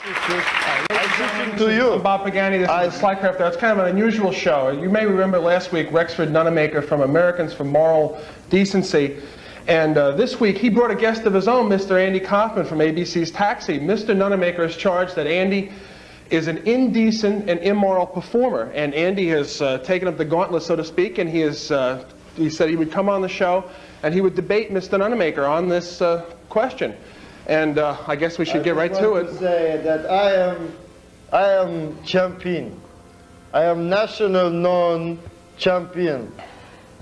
To you. I'm Bob Pagani. This is the Sly Crafter. It's kind of an unusual show. You may remember last week Rexford Nunamaker from Americans for Moral Decency. And this week he brought a guest of his own, Mr. Andy Kaufman from ABC's Taxi. Mr. Nunamaker is charged that Andy is an indecent and immoral performer. And Andy has taken up the gauntlet, so to speak, and he said he would come on the show and he would debate Mr. Nunamaker on this question. And I guess we should get right to it. I say that I am champion. I am national known champion.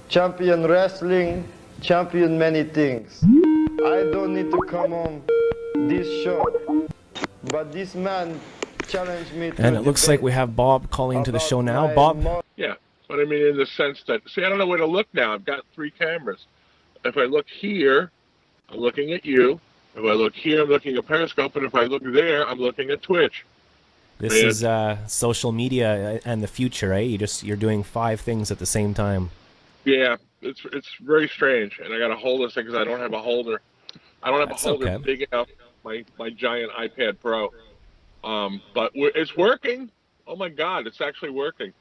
Champion wrestling, champion many things. I don't need to come on this show. But this man challenged me to And it looks like we have Bob calling to the show now. Bob? Yeah, but I mean in the sense that, see, I don't know where to look now. I've got 3 cameras. If I look here, I'm looking at you. If I look here, I'm looking at Periscope, and if I look there, I'm looking at Twitch. This is social media and the future, eh? You're doing 5 things at the same time. Yeah, it's very strange, and I got to hold this thing because I don't have a holder. I don't have a holder big enough. My giant iPad Pro. But it's working. Oh my God, it's actually working.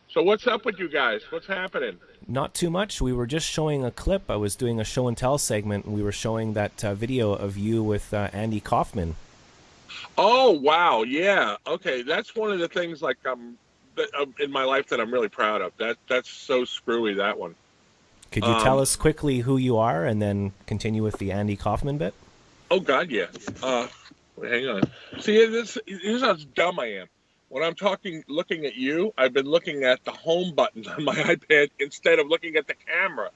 So what's up with you guys? What's happening? Not too much. We were just showing a clip. I was doing a show and tell segment, and we were showing that video of you with Andy Kaufman. Oh wow, yeah. Okay, that's one of the things like in my life that I'm really proud of. That's so screwy, that one. Could you tell us quickly who you are, and then continue with the Andy Kaufman bit? Oh God, yeah. Wait, hang on. See, here's how dumb I am. When I'm looking at you, I've been looking at the home button on my iPad instead of looking at the camera.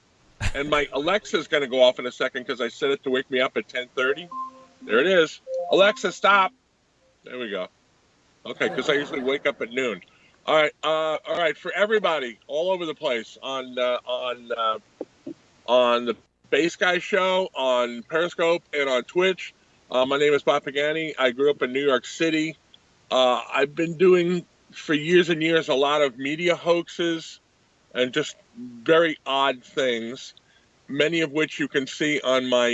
And my Alexa's going to go off in a second because I set it to wake me up at 10:30. There it is. Alexa, stop. There we go. Okay, because I usually wake up at noon. All right. For everybody all over the place on the Bass Guy Show, on Periscope, and on Twitch. My name is Bob Pagani. I grew up in New York City. I've been doing for years and years a lot of media hoaxes and just very odd things, many of which you can see on my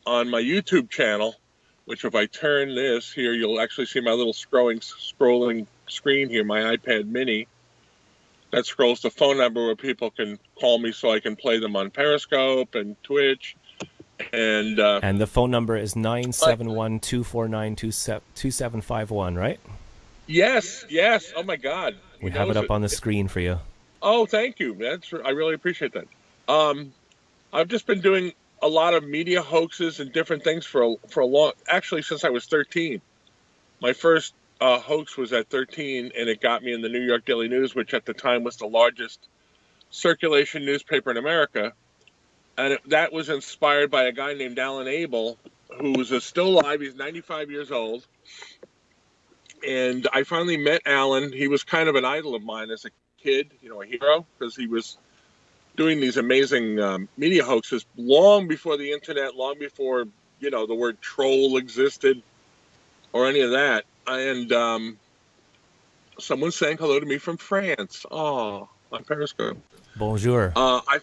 YouTube channel, which if I turn this here, you'll actually see my little scrolling screen here, my iPad mini. That scrolls the phone number where people can call me so I can play them on Periscope and Twitch. And the phone number is 971-249-2751, right? Yes. Oh my God. We have it up on the screen for you. Oh, thank you. I really appreciate that. I've just been doing a lot of media hoaxes and different things for a long, actually since I was 13. My first hoax was at 13, and it got me in the New York Daily News, which at the time was the largest circulation newspaper in America. And that was inspired by a guy named Alan Abel, who's still alive. He's 95 years old. And I finally met Alan. He was kind of an idol of mine as a kid, a hero, because he was doing these amazing media hoaxes long before the internet, long before, the word troll existed or any of that. And someone's saying hello to me from France. Oh, on Periscope. Bonjour. I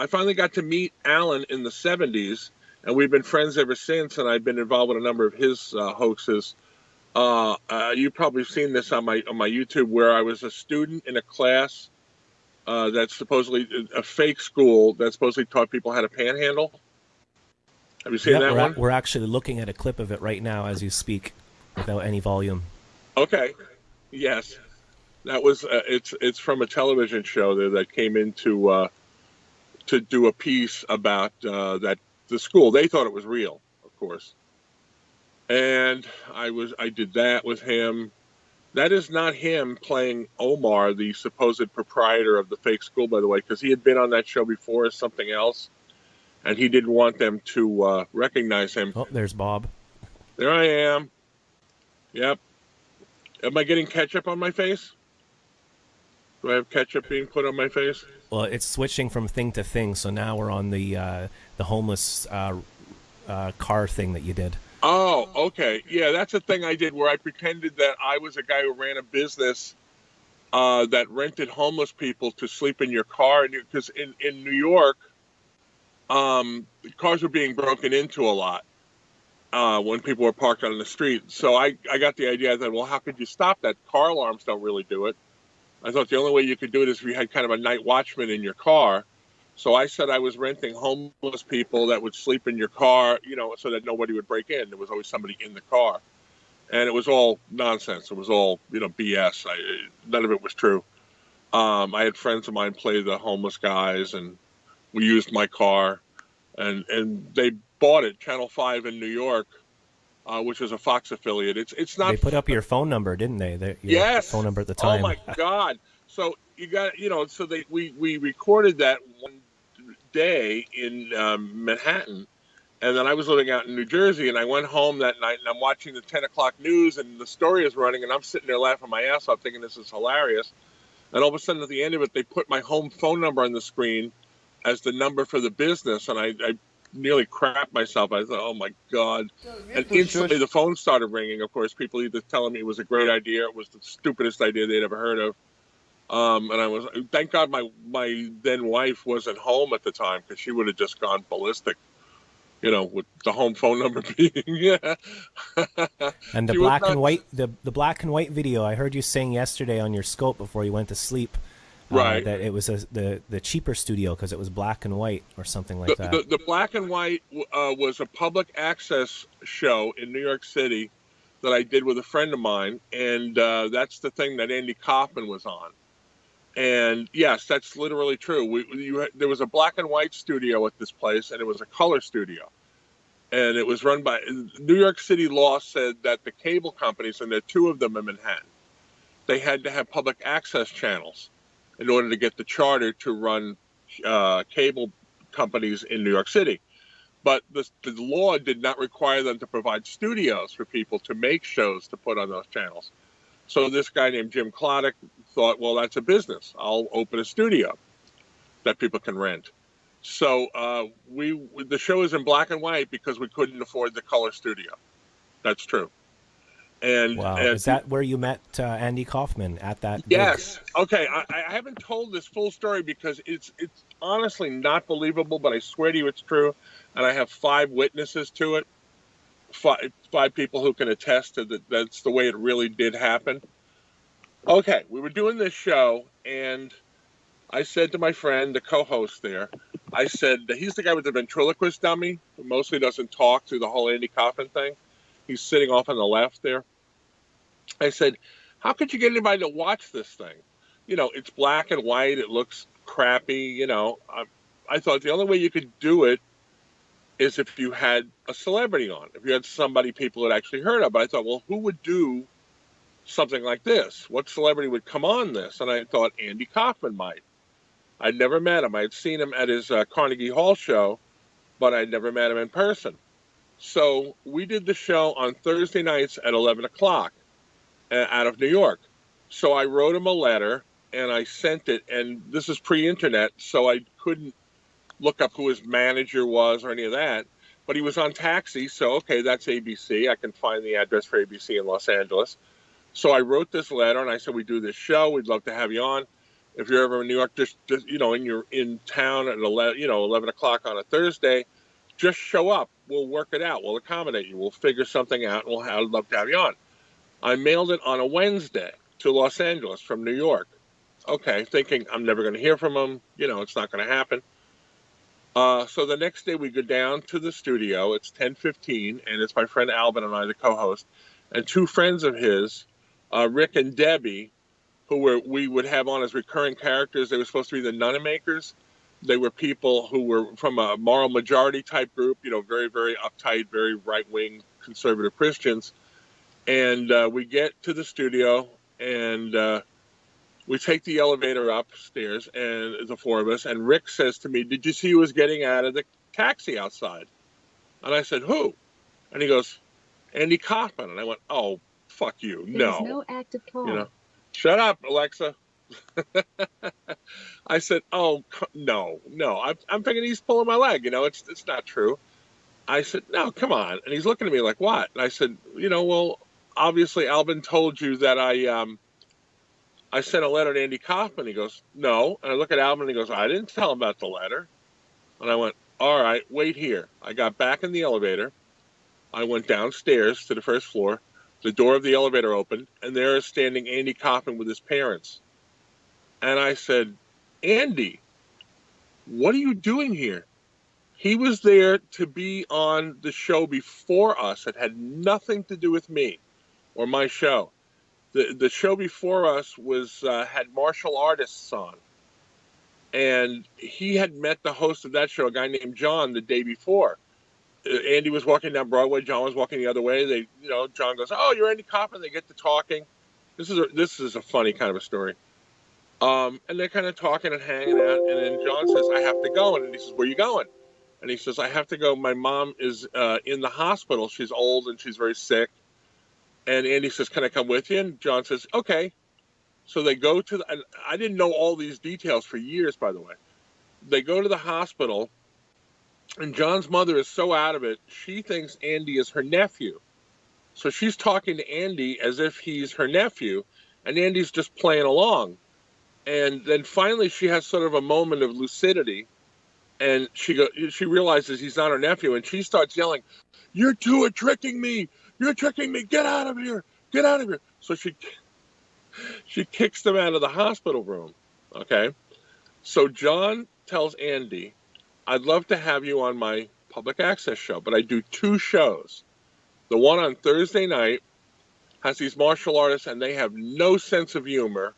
finally got to meet Alan in the 70s, and we've been friends ever since, and I've been involved with a number of his hoaxes. You've probably seen this on my YouTube, where I was a student in a class that's supposedly a fake school that supposedly taught people how to panhandle. Have you seen that one? We're actually looking at a clip of it right now as you speak, without any volume. Okay. Yes. That was it's from a television show there that came in to do a piece about the school. They thought it was real, of course. And I did that with him. That is not him playing Omar, the supposed proprietor of the fake school, by the way, because he had been on that show before as something else, and he didn't want them to recognize him. Oh, there's Bob. There I am. Yep. Am I getting ketchup on my face? Do I have ketchup being put on my face? Well, it's switching from thing to thing, so now we're on the homeless car thing that you did. Oh, okay. Yeah, that's a thing I did where I pretended that I was a guy who ran a business that rented homeless people to sleep in your car. Because in New York, cars were being broken into a lot. when people were parked on the street. So I got the idea that, well, how could you stop that? Car alarms don't really do it. I thought the only way you could do it is if you had kind of a night watchman in your car. So I said I was renting homeless people that would sleep in your car, so that nobody would break in. There was always somebody in the car. And it was all nonsense. It was all, BS. None of it was true. I had friends of mine play the homeless guys, and we used my car. And they bought it, Channel 5 in New York, which was a Fox affiliate. It's not. They put up your phone number, didn't they? Your Yes. phone number at the time. Oh my God! So you got So we recorded that one day in Manhattan, and then I was living out in New Jersey, and I went home that night, and I'm watching the 10 o'clock news, and the story is running, and I'm sitting there laughing my ass off, thinking this is hilarious. And all of a sudden, at the end of it, they put my home phone number on the screen as the number for the business, and I nearly crapped myself. I thought, oh my God. And instantly the phone started ringing. Of course, people either telling me it was a great idea, it was the stupidest idea they'd ever heard of. And thank God my then wife wasn't home at the time, because she would have just gone ballistic, with the home phone number being, yeah. And the the black and white video, I heard you saying yesterday on your scope before you went to sleep, right, that it was the cheaper studio because it was black and white or something like that. The black and white was a public access show in New York City that I did with a friend of mine, and that's the thing that Andy Kaufman was on. And yes, that's literally true. There was a black and white studio at this place, and it was a color studio. And it was run by New York City law said that the cable companies, and there are two of them in Manhattan, they had to have public access channels in order to get the charter to run cable companies in New York City. But the law did not require them to provide studios for people to make shows to put on those channels. So this guy named Jim Kloddick thought, well, that's a business. I'll open a studio that people can rent. So the show is in black and white because we couldn't afford the color studio. That's true. And, wow. And is that where you met Andy Kaufman at that gig? Yes. Okay. I haven't told this full story because it's honestly not believable, but I swear to you it's true. And I have 5 witnesses to it. Five people who can attest to that. That's the way it really did happen. Okay. We were doing this show, and I said to my friend, the co-host there, I said, he's the guy with the ventriloquist dummy who mostly doesn't talk through the whole Andy Kaufman thing. He's sitting off on the left there. I said, how could you get anybody to watch this thing? It's black and white. It looks crappy. I thought the only way you could do it is if you had a celebrity on, if you had somebody people had actually heard of. But I thought, well, who would do something like this? What celebrity would come on this? And I thought Andy Kaufman might. I'd never met him. I had seen him at his Carnegie Hall show, but I'd never met him in person. So we did the show on Thursday nights at 11 o'clock out of New York. So I wrote him a letter, and I sent it, and this is pre-internet, so I couldn't look up who his manager was or any of that. But he was on Taxi, so okay, that's ABC. I can find the address for ABC in Los Angeles. So I wrote this letter, and I said, we do this show. We'd love to have you on. If you're ever in New York, just and you're in town at 11 o'clock on a Thursday, just show up. We'll work it out. We'll accommodate you. We'll figure something out, and I'd love to have you on. I mailed it on a Wednesday to Los Angeles from New York. Okay, thinking I'm never going to hear from him. It's not going to happen. So the next day we go down to the studio. It's 10:15, and it's my friend Alvin and I, the co-host, and 2 friends of his, Rick and Debbie, who we would have on as recurring characters. They were supposed to be the Nunamakers. They were people who were from a moral majority type group, very, very uptight, very right-wing conservative Christians. And we get to the studio, and we take the elevator upstairs, and the 4 of us, and Rick says to me, did you see who was getting out of the taxi outside? And I said, who? And he goes, Andy Kaufman. And I went, oh, fuck you. There's no active call. Shut up, Alexa. I said, oh, no. I'm thinking he's pulling my leg. It's not true. I said, no, come on. And he's looking at me like, what? And I said, well, obviously Alvin told you that I sent a letter to Andy Kaufman. He goes, no. And I look at Alvin, and he goes, I didn't tell him about the letter. And I went, all right, wait here. I got back in the elevator. I went downstairs to the first floor. The door of the elevator opened, and there is standing Andy Kaufman with his parents. And I said, Andy, what are you doing here? He was there to be on the show before us. It had nothing to do with me or my show. The show before us was had martial artists on. And he had met the host of that show, a guy named John, the day before. Andy was walking down Broadway. John was walking the other way. John goes, "Oh, you're Andy Kaufman." They get to talking. This is a funny kind of a story. And they're kind of talking and hanging out. And then John says, "I have to go." And he says, "Where are you going?" And he says, "I have to go. My mom is in the hospital. She's old and she's very sick." And Andy says, "Can I come with you?" And John says, "Okay." So they go to and I didn't know all these details for years, by the way. They go to the hospital. And John's mother is so out of it, she thinks Andy is her nephew. So she's talking to Andy as if he's her nephew, and Andy's just playing along. And then finally she has sort of a moment of lucidity, and she realizes he's not her nephew, and she starts yelling, "You two are tricking me! You're tricking me! Get out of here! Get out of here!" So she kicks them out of the hospital room, okay? So John tells Andy, "I'd love to have you on my public access show, but I do 2 shows. The one on Thursday night has these martial artists, and they have no sense of humor,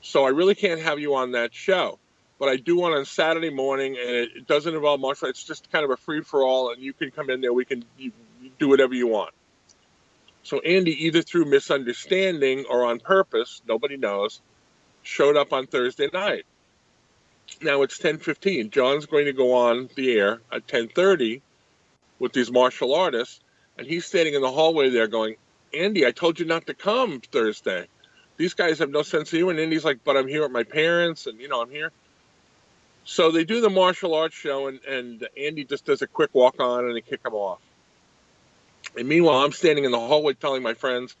so I really can't have you on that show. But I do one on Saturday morning, and it doesn't involve martial arts. It's just kind of a free-for-all, and you can come in there. You do whatever you want." So Andy, either through misunderstanding or on purpose, nobody knows, showed up on Thursday night. Now it's 10:15. John's going to go on the air at 10:30 with these martial artists, and he's standing in the hallway there going, "Andy, I told you not to come Thursday. These guys have no sense of humor." And Andy's like, "But I'm here with my parents, and I'm here." So they do the martial arts show, and Andy just does a quick walk on, and they kick him off. And meanwhile, I'm standing in the hallway telling my friends,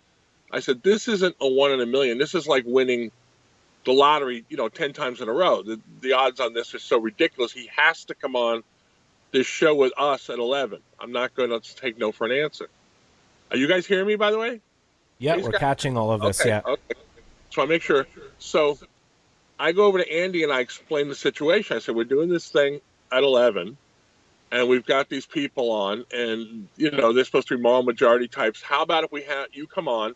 I said, "This isn't a 1 in a million. This is like winning the lottery, 10 times in a row. The odds on this are so ridiculous. He has to come on this show with us at 11. I'm not going to take no for an answer." Are you guys hearing me, by the way? Yeah, we're catching all of this, okay, yeah. Okay. So I make sure. So I go over to Andy and I explain the situation. I said, "We're doing this thing at 11, and we've got these people on, and, they're supposed to be moral majority types. How about if we have you come on,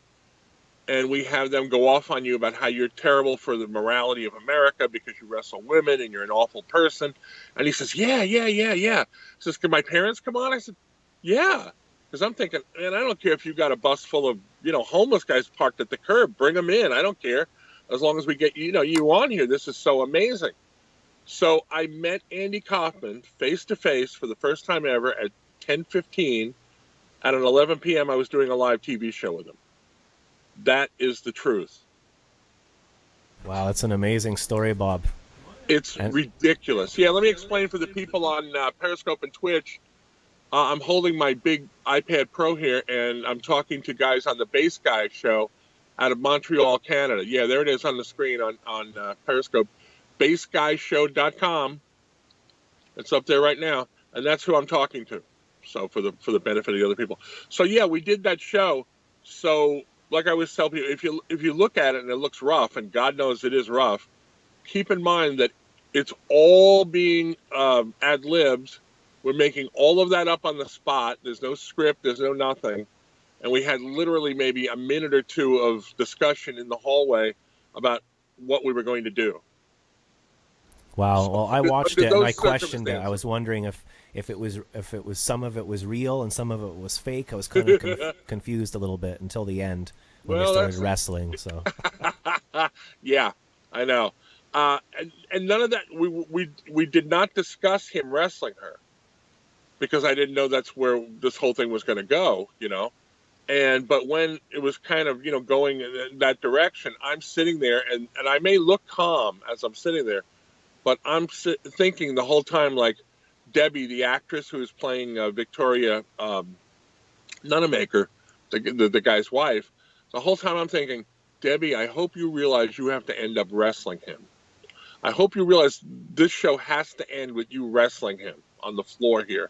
and we have them go off on you about how you're terrible for the morality of America because you wrestle women and you're an awful person?" And he says, yeah. He says, "Can my parents come on?" I said, "Yeah." Because I'm thinking, man, I don't care if you've got a bus full of, homeless guys parked at the curb. Bring them in. I don't care. As long as we get, you on here. This is so amazing. So I met Andy Kaufman face-to-face for the first time ever at 10:15. At an 11 p.m., I was doing a live TV show with him. That is the truth. Wow, that's an amazing story, Bob. It's ridiculous. Yeah, let me explain for the people on Periscope and Twitch. I'm holding my big iPad Pro here, and I'm talking to guys on the Bass Guy show out of Montreal, Canada. Yeah, there it is on the screen on Periscope. BassGuyShow.com. It's up there right now, and that's who I'm talking to. So for the benefit of the other people. So yeah, we did that show. So like I was telling people, if you look at it and it looks rough, and God knows it is rough, keep in mind that it's all being ad-libbed. We're making all of that up on the spot. There's no script. There's no nothing. And we had literally maybe a minute or two of discussion in the hallway about what we were going to do. Wow. Well, I watched it and I questioned it. I was wondering if it was some of it was real and some of it was fake. I was kind of confused a little bit until the end when they started wrestling. So yeah, I know. And none of that. We did not discuss him wrestling her because I didn't know that's where this whole thing was going to go. But when it was kind of going in that direction, I'm sitting there and I may look calm as I'm sitting there. But I'm thinking the whole time, like Debbie, the actress who is playing Victoria Nunamaker, the guy's wife, the whole time I'm thinking, Debbie, I hope you realize you have to end up wrestling him. I hope you realize this show has to end with you wrestling him on the floor here.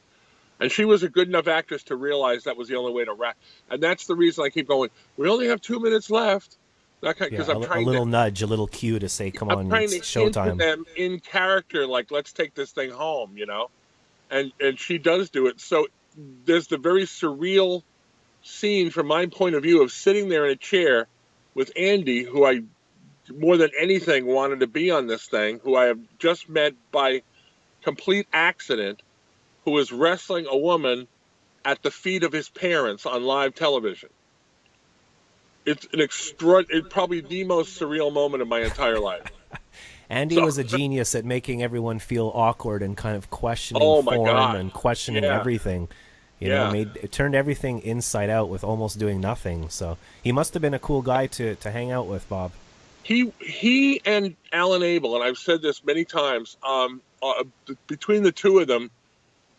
And she was a good enough actress to realize that was the only way to wrap. And that's the reason I keep going, we only have 2 minutes left. Because I'm trying a little nudge, a little cue to say, come on, it's showtime. Into them in character, like, let's take this thing home, And she does do it. So there's the very surreal scene from my point of view of sitting there in a chair with Andy, who I more than anything wanted to be on this thing, who I have just met by complete accident, who was wrestling a woman at the feet of his parents on live television. It's it's probably the most surreal moment of my entire life. Andy was a genius at making everyone feel awkward and kind of questioning form and questioning everything. You know, it turned everything inside out with almost doing nothing. So he must have been a cool guy to hang out with, Bob. He and Alan Abel, and I've said this many times, between the two of them,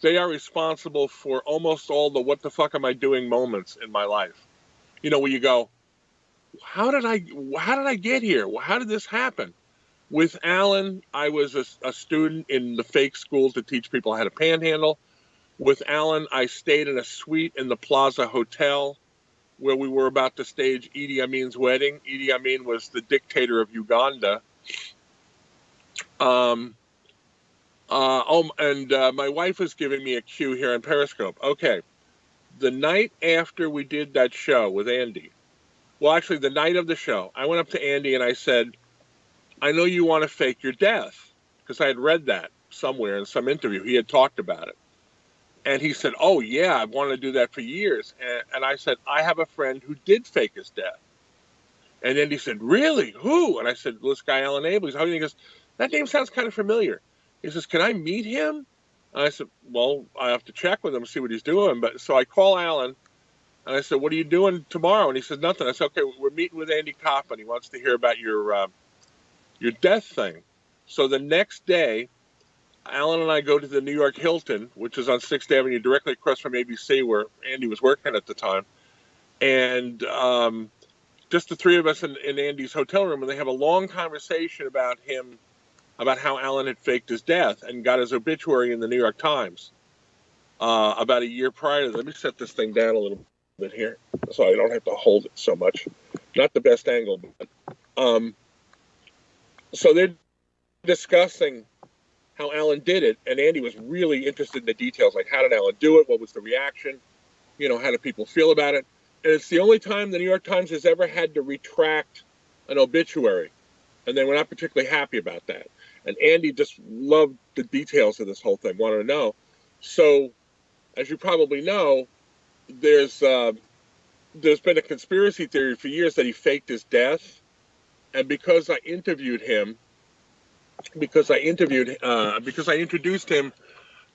they are responsible for almost all the what the fuck am I doing moments in my life. Where you go, how did I get here? How did this happen? With Alan, I was a student in the fake school to teach people how to panhandle. With Alan, I stayed in a suite in the Plaza Hotel where we were about to stage Idi Amin's wedding. Idi Amin was the dictator of Uganda. My wife was giving me a cue here on Periscope. Okay, the night after we did that show with Andy, well, actually, the night of the show, I went up to Andy and I said, I know you want to fake your death, because I had read that somewhere in some interview. He had talked about it. And he said, oh, yeah, I've wanted to do that for years. And I said, I have a friend who did fake his death. And then he said, really? Who? And I said, well, this guy, Alan Abel. He goes, that name sounds kind of familiar. He says, can I meet him? And I said, well, I have to check with him, see what he's doing. But so I call Alan, and I said, what are you doing tomorrow? And he said, nothing. I said, okay, we're meeting with Andy Kaufman. He wants to hear about your death thing. So the next day, Alan and I go to the New York Hilton, which is on 6th Avenue, directly across from ABC, where Andy was working at the time. And just the three of us in Andy's hotel room, and they have a long conversation about how Alan had faked his death and got his obituary in the New York Times about a year prior. Let me set this thing down a little bit here so I don't have to hold it so much. Not the best angle, but so they're discussing how Alan did it, and Andy was really interested in the details, like how did Alan do it, what was the reaction, how did people feel about it. And it's the only time the New York Times has ever had to retract an obituary, and they were not particularly happy about that. And Andy just loved the details of this whole thing, wanted to know. So, as you probably know, there's been a conspiracy theory for years that he faked his death, and because I introduced him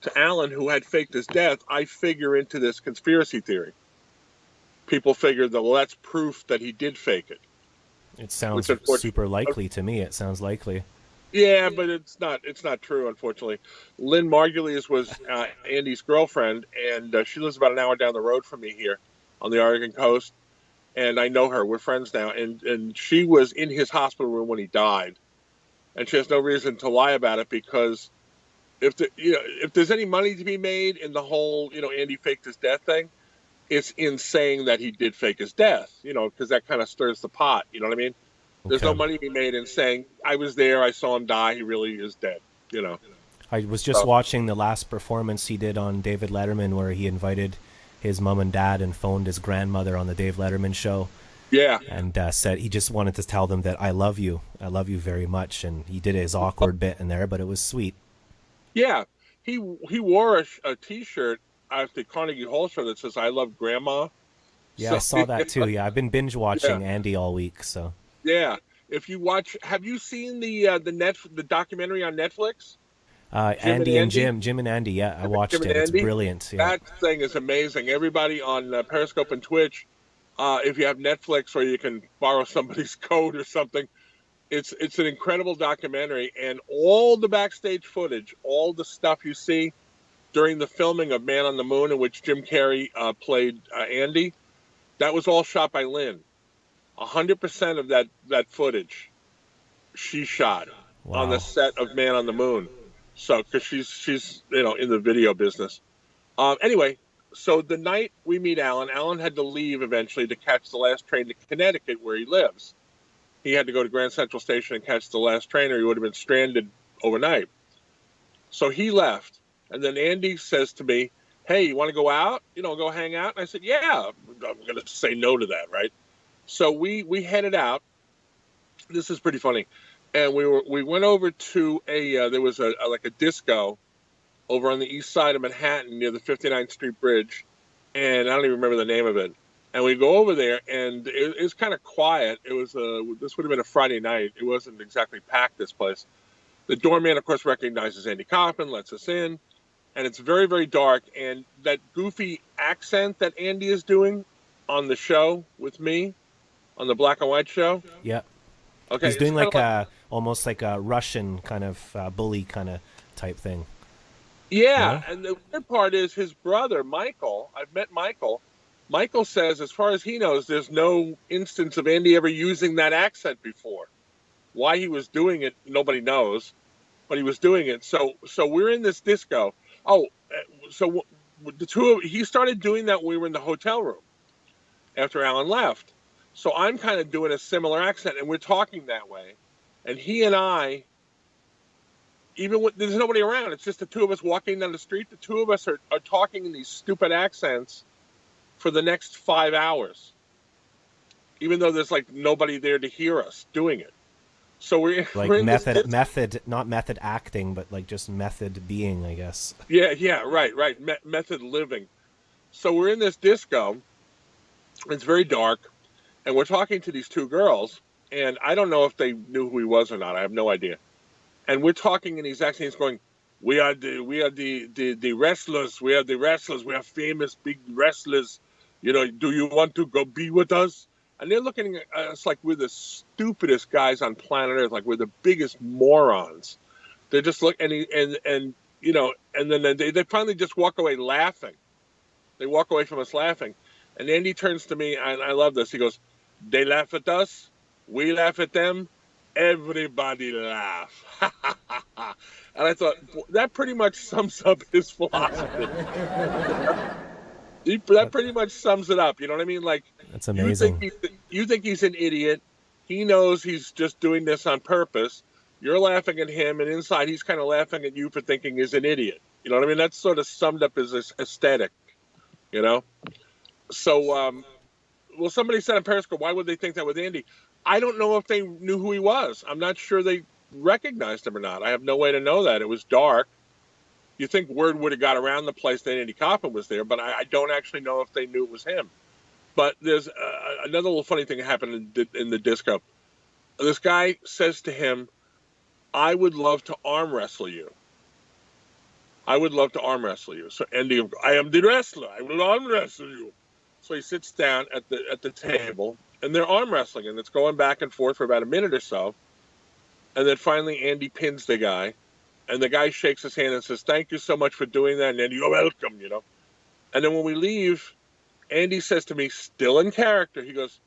to Alan, who had faked his death, I figure into this conspiracy theory. People figured that, well, that's proof that he did fake it. It sounds super likely to me. It sounds likely. Yeah, but it's not true, unfortunately. Lynn Margulies was Andy's girlfriend, and she lives about an hour down the road from me here on the Oregon coast. And I know her. We're friends now. And she was in his hospital room when he died. And she has no reason to lie about it, because if there's any money to be made in the whole, Andy faked his death thing, it's in saying that he did fake his death, because that kind of stirs the pot. You know what I mean? There's no money to be made in saying, I was there, I saw him die, he really is dead, I was just watching the last performance he did on David Letterman, where he invited his mom and dad and phoned his grandmother on the Dave Letterman show. Yeah. And said he just wanted to tell them that I love you very much. And he did his awkward bit in there, but it was sweet. Yeah. He wore a T-shirt at the Carnegie Hall show that says, I love Grandma. Yeah, so, I saw that too. Yeah, I've been binge watching Andy all week. So. Yeah. If you watch, have you seen the documentary on Netflix? Andy and Jim and Andy. Yeah, I watched it. It's brilliant. Yeah. That thing is amazing. Everybody on Periscope and Twitch, if you have Netflix or you can borrow somebody's code or something, it's an incredible documentary. And all the backstage footage, all the stuff you see during the filming of Man on the Moon, in which Jim Carrey played Andy, that was all shot by Lynn. 100% of that footage she shot on the set of Man on the Moon. So, because she's in the video business. Anyway, so the night we meet Alan had to leave eventually to catch the last train to Connecticut, where he lives. He had to go to Grand Central Station and catch the last train, or he would have been stranded overnight. So he left. And then Andy says to me, hey, you want to go out? Go hang out? And I said, yeah, I'm going to say no to that, right? So we headed out. This is pretty funny. And we went over to there was a disco over on the east side of Manhattan near the 59th Street Bridge. And I don't even remember the name of it. And we go over there, and it was kind of quiet. It was this would have been a Friday night. It wasn't exactly packed, this place. The doorman, of course, recognizes Andy Kaufman, lets us in, and it's very, very dark. And that goofy accent that Andy is doing on the show with me, on the black and white show. Yeah. Okay. He's doing like almost like a Russian kind of bully kind of type thing. Yeah, and the weird part is his brother, Michael. I've met Michael. Michael says, as far as he knows, there's no instance of Andy ever using that accent before. Why he was doing it, nobody knows, but he was doing it. So we're in this disco. Oh, so he started doing that when we were in the hotel room after Alan left. So I'm kind of doing a similar accent, and we're talking that way. And he and I, even when there's nobody around, it's just the two of us walking down the street. The two of us are talking in these stupid accents for the next 5 hours, even though there's like nobody there to hear us doing it. So we're method, not method acting, but like just method being, I guess. Yeah, right. Method living. So we're in this disco. It's very dark, and we're talking to these two girls, and I don't know if they knew who he was or not. I have no idea. And we're talking in these accents, going, "We are the wrestlers. We are the wrestlers. We are famous big wrestlers. Do you want to go be with us?" And they're looking at us like we're the stupidest guys on planet Earth, like we're the biggest morons. They just look and then they finally just walk away laughing. They walk away from us laughing. And Andy turns to me, and I love this. He goes, "They laugh at us, we laugh at them, everybody laugh." And I thought, that pretty much sums up his philosophy. That pretty much sums it up. You know what I mean? Like, that's amazing. You think he's an idiot. He knows he's just doing this on purpose. You're laughing at him, and inside he's kind of laughing at you for thinking he's an idiot. You know what I mean? That's sort of summed up as aesthetic, So, somebody said on Periscope, why would they think that with Andy? I don't know if they knew who he was. I'm not sure they recognized him or not. I have no way to know that. It was dark. You think word would have got around the place that Andy Kaufman was there, but I don't actually know if they knew it was him. But there's another little funny thing that happened in the disco. This guy says to him, "I would love to arm wrestle you. I would love to arm wrestle you." So Andy, "I am the wrestler. I will arm wrestle you." So he sits down at the table, and they're arm wrestling, and it's going back and forth for about a minute or so. And then finally Andy pins the guy. And the guy shakes his hand and says, "Thank you so much for doing that." And then, "You're welcome," And then when we leave, Andy says to me, still in character, he goes,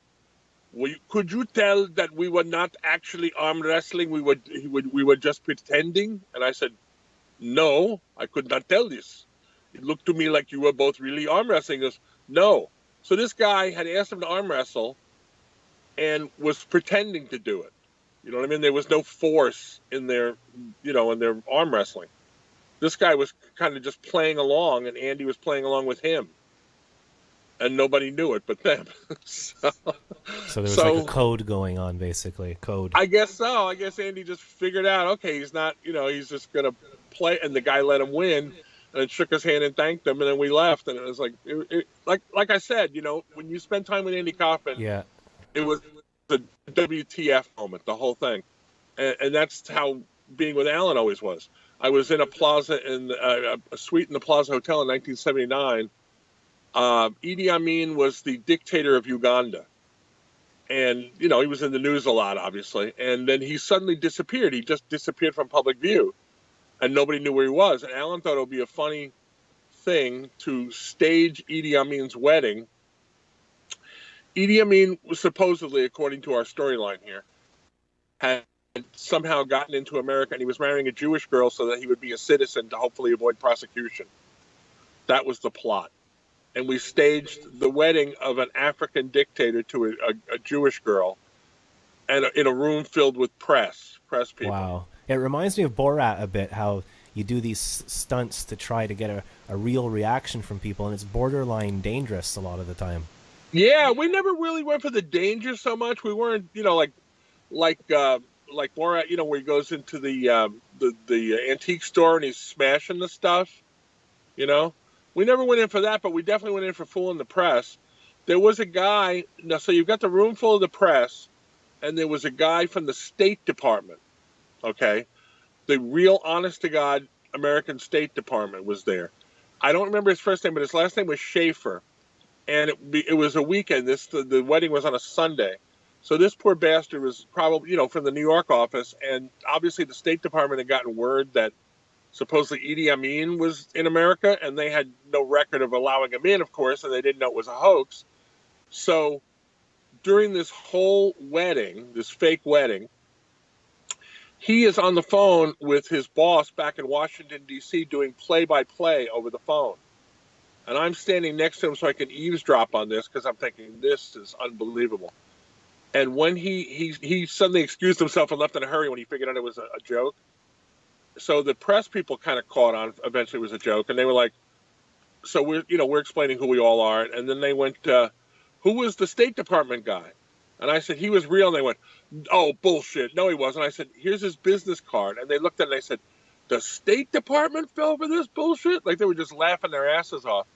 "Could you tell that we were not actually arm wrestling? We were just pretending?" And I said, "No, I could not tell this. It looked to me like you were both really arm wrestling." He goes, "No." So this guy had asked him to arm wrestle and was pretending to do it. You know what I mean? There was no force in their arm wrestling. This guy was kind of just playing along, and Andy was playing along with him. And nobody knew it but them. So there was like a code going on, basically. Code. I guess so. I guess Andy just figured out, okay, he's not, he's just going to play. And the guy let him win, and then shook his hand and thanked him, and then we left. And it was like I said, when you spend time with Andy Kaufman, yeah, it was the WTF moment, the whole thing. And that's how being with Alan always was. I was in a plaza, a suite in the Plaza Hotel in 1979. Idi Amin was the dictator of Uganda. And, he was in the news a lot, obviously. And then he suddenly disappeared. He just disappeared from public view. And nobody knew where he was. And Alan thought it would be a funny thing to stage Idi Amin's wedding. Idi Amin was supposedly, according to our storyline here, had somehow gotten into America, and he was marrying a Jewish girl so that he would be a citizen to hopefully avoid prosecution. That was the plot. And we staged the wedding of an African dictator to a Jewish girl, and in a room filled with press people. Wow. It reminds me of Borat a bit, how you do these stunts to try to get a real reaction from people, and it's borderline dangerous a lot of the time. Yeah, we never really went for the danger so much. We weren't, like Borat, where he goes into the antique store and he's smashing the stuff. We never went in for that, but we definitely went in for fooling the press. There was a guy. Now, so you've got the room full of the press, and there was a guy from the State Department. Okay, the real, honest-to-God American State Department was there. I don't remember his first name, but his last name was Schaefer, and it was a weekend. The wedding was on a Sunday, so this poor bastard was probably from the New York office, and obviously the State Department had gotten word that supposedly Idi Amin was in America, and they had no record of allowing him in, of course, and they didn't know it was a hoax. So during this whole wedding, this fake wedding, he is on the phone with his boss back in Washington, D.C., doing play-by-play over the phone. And I'm standing next to him so I can eavesdrop on this, because I'm thinking, this is unbelievable. And when he suddenly excused himself and left in a hurry when he figured out it was a joke. So the press people kind of caught on, eventually it was a joke, and they were like, so we're explaining who we all are. And then they went, who was the State Department guy? And I said, he was real. And they went, oh, bullshit. No, he wasn't. I said, here's his business card. And they looked at it and they said, the State Department fell for this bullshit? Like, they were just laughing their asses off.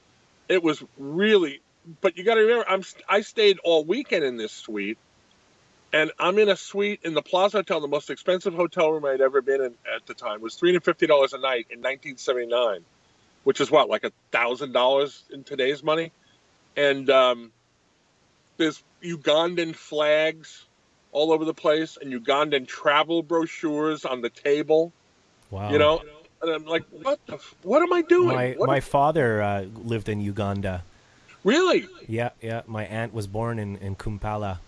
It was really, but you got to remember, I stayed all weekend in this suite, and I'm in a suite in the Plaza Hotel, the most expensive hotel room I'd ever been in at the time. It was $350 a night in 1979, which is what, like $1,000 in today's money? And there's Ugandan flags all over the place, and Ugandan travel brochures on the table. Wow. And I'm like, what am I doing? My father lived in Uganda. Really? Yeah. My aunt was born in Kampala.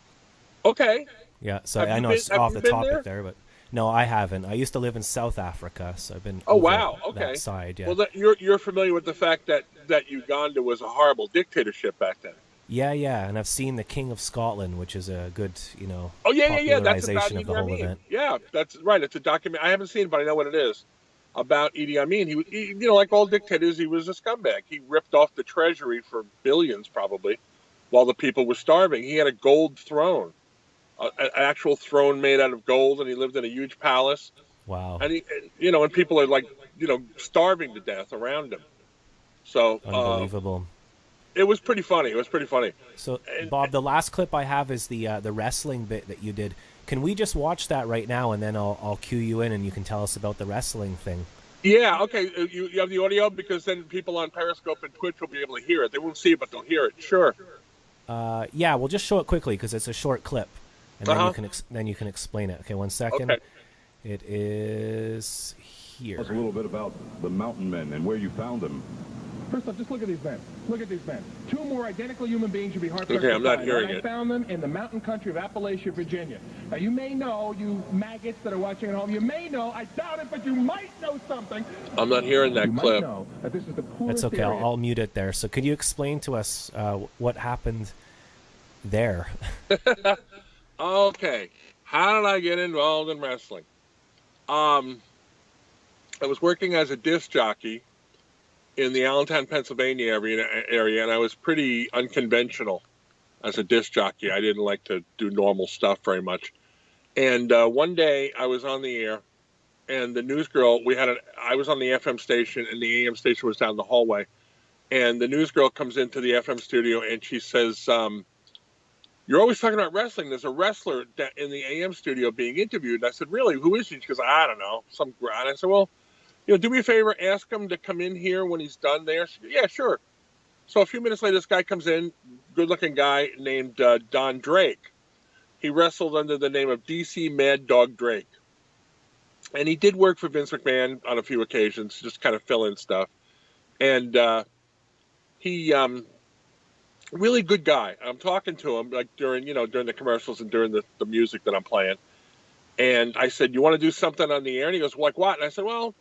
Okay. Yeah, so I know it's off the topic there, but no, I haven't. I used to live in South Africa, so I've been that side. Yeah. Well, you're familiar with the fact that Uganda was a horrible dictatorship back then. Yeah, and I've seen The King of Scotland, which is a good, Oh yeah. That's about popularization of the whole event. Yeah, that's right. It's a document. I haven't seen it, but I know what it is. About Idi Amin. He like all dictators, he was a scumbag. He ripped off the treasury for billions, probably, while the people were starving. He had a gold throne, an actual throne made out of gold, and he lived in a huge palace. Wow. And and people are like, starving to death around him. So unbelievable. It was pretty funny. So, Bob, the last clip I have is the wrestling bit that you did. Can we just watch that right now, and then I'll cue you in, and you can tell us about the wrestling thing? Yeah, okay. You have the audio, because then people on Periscope and Twitch will be able to hear it. They won't see it, but they'll hear it. Sure. Yeah, we'll just show it quickly because it's a short clip, and then you can explain it. Okay, 1 second. Okay. It is here. Tell us a little bit about the Mountain Men and where you found them. First off, just look at these men. Look at these men. Two more identical human beings you'd be hard-pressed Okay, to I'm not find. hearing I it. found them in the mountain country of Appalachia, Virginia. Now, you may know, you maggots that are watching at home, you may know, I doubt it, but you might know something. I'm not hearing that you clip. Might know that this is the That's coolest okay. area. I'll mute it there. So could you explain to us what happened there? Okay. How did I get involved in wrestling? I was working as a disc jockey in the Allentown, Pennsylvania area, and I was pretty unconventional as a disc jockey. I didn't like to do normal stuff very much. And one day I was on the air, and the news girl, I was on the FM station, and the AM station was down the hallway. And the news girl comes into the FM studio, and she says, you're always talking about wrestling. There's a wrestler in the AM studio being interviewed. And I said, really? Who is he? She goes, I don't know. Some guy. And I said, well, do me a favor, ask him to come in here when he's done there. She goes, yeah, sure. So a few minutes later, this guy comes in, good-looking guy named Don Drake. He wrestled under the name of DC Mad Dog Drake. And he did work for Vince McMahon on a few occasions, just kind of fill in stuff. And he, really good guy. I'm talking to him like during the commercials and during the music that I'm playing. And I said, you want to do something on the air? And he goes, like what? And I said, well,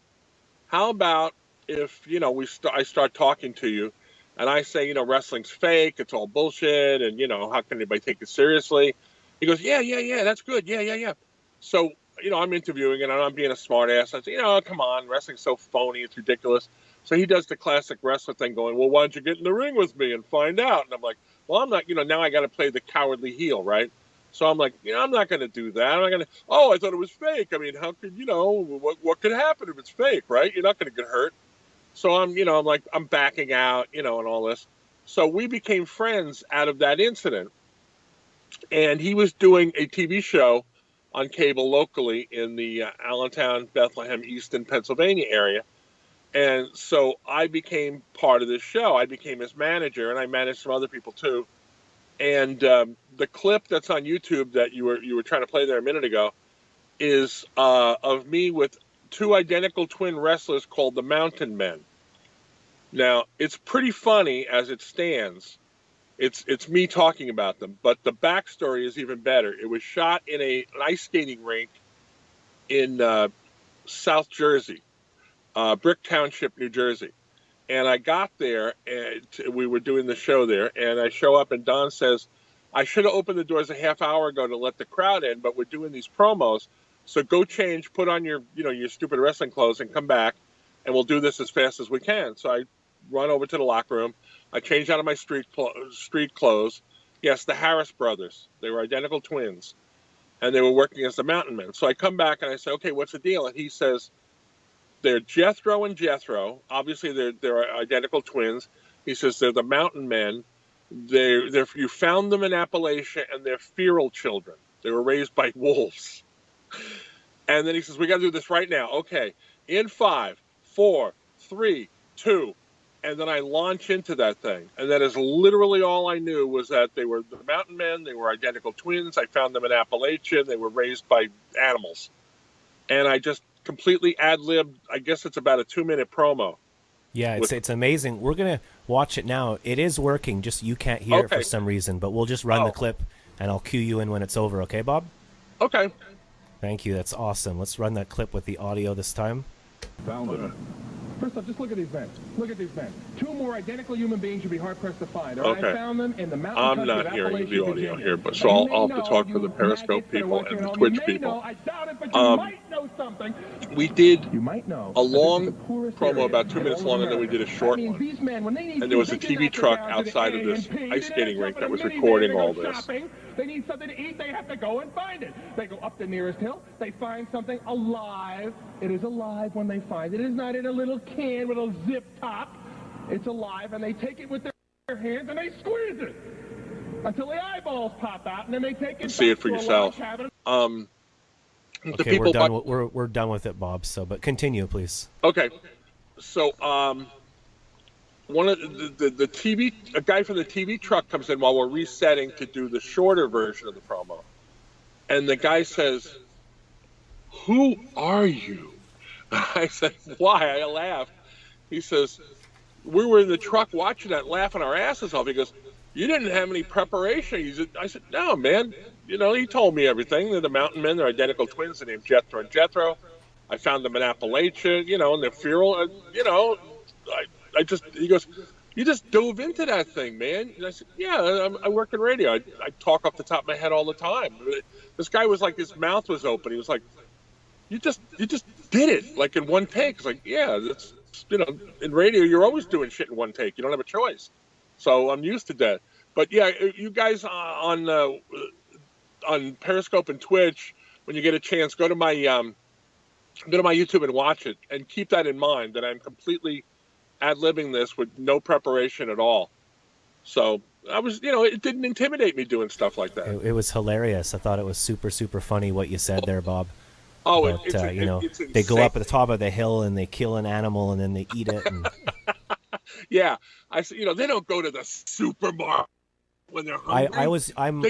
how about if I start talking to you, and I say wrestling's fake, it's all bullshit, and how can anybody take it seriously? He goes, yeah, that's good, yeah. So I'm interviewing and I'm being a smart ass. I say, come on, wrestling's so phony, it's ridiculous. So he does the classic wrestler thing, going, well, why don't you get in the ring with me and find out? And I'm like, well, I'm not, now I got to play the cowardly heel, right? So I'm like, I'm not going to do that. I'm not going to. Oh, I thought it was fake. I mean, how could what could happen if it's fake, right? You're not going to get hurt. So I'm backing out, and all this. So we became friends out of that incident. And he was doing a TV show on cable locally in the Allentown, Bethlehem, Easton, Pennsylvania area. And so I became part of this show. I became his manager, and I managed some other people too. And the clip that's on YouTube that you were trying to play there a minute ago is of me with two identical twin wrestlers called the Mountain Men. Now, it's pretty funny as it stands. It's me talking about them, but the backstory is even better. It was shot in an ice skating rink in South Jersey, Brick Township, New Jersey. And I got there, and we were doing the show there, and I show up, and Don says, I should have opened the doors a half hour ago to let the crowd in, but we're doing these promos, so go change, put on your stupid wrestling clothes, and come back, and we'll do this as fast as we can. So I run over to the locker room. I changed out of my street clothes. Yes, the Harris brothers. They were identical twins, and they were working as the Mountain Men. So I come back, and I say, okay, what's the deal? And he says, they're Jethro and Jethro. Obviously, they're identical twins. He says they're the Mountain Men. You found them in Appalachia, and they're feral children. They were raised by wolves. And then he says, we got to do this right now. Okay, in 5, 4, 3, 2. And then I launch into that thing. And that is literally all I knew, was that they were the Mountain Men. They were identical twins. I found them in Appalachia. They were raised by animals. And I just completely ad-libbed. I guess it's about a 2-minute promo. Yeah, it's amazing. We're going to watch it now. It is working, just you can't hear it for some reason, but we'll just run the clip, and I'll cue you in when it's over, okay, Bob? Okay. Thank you, that's awesome. Let's run that clip with the audio this time. Found them. First off, just look at these men. Look at these men. Two more identical human beings you'd be hard-pressed to find. All right? I found them in the mountain I'm country not of hearing the Appalachia, audio Virginia. here, but so I'll have to talk to the Periscope people and the Twitch people. I doubt it, but you might know something. We did You might know a long promo, about 2 minutes long, and then we did a short one. These men, when they need And there was a food, they TV just truck have to go outside of to this A&P. ice skating rink that was They need recording to go all this. shopping. They need something to eat, they have to go and find it. They go up the nearest hill, they find something alive. It is alive when they find it. It is not in a little can with a zip top. It's alive, and they take it with their hands and they squeeze it until the eyeballs pop out, and then they take it. See it for yourself. Okay, we're done with it, Bob. So, but continue, please. Okay, so one of the TV, a guy from the TV truck comes in while we're resetting to do the shorter version of the promo, and the guy says, "Who are you?" I said, "Why?" I laughed. He says, "We were in the truck watching that, laughing our asses off." He goes, "You didn't have any preparation." I said, "No, man. He told me everything. They're the Mountain Men. They're identical twins. They're named Jethro and Jethro. I found them in Appalachia, and they're feral. And, he goes, you just dove into that thing, man." And I said, "Yeah, I work in radio. I talk off the top of my head all the time." This guy was like, his mouth was open. He was like, you just did it, like in one take. It's like, yeah, that's, in radio, you're always doing shit in one take. You don't have a choice. So I'm used to that. But yeah, you guys on Periscope and Twitch, when you get a chance, go to my YouTube and watch it, and keep that in mind, that I'm completely ad-libbing this with no preparation at all. So I was, it didn't intimidate me doing stuff like that. It was hilarious. I thought it was super, super funny what you said there, Bob. Oh, but, it's they go up at the top of the hill and they kill an animal and then they eat it. And... Yeah, I said, they don't go to the supermarket when they're hungry. I'm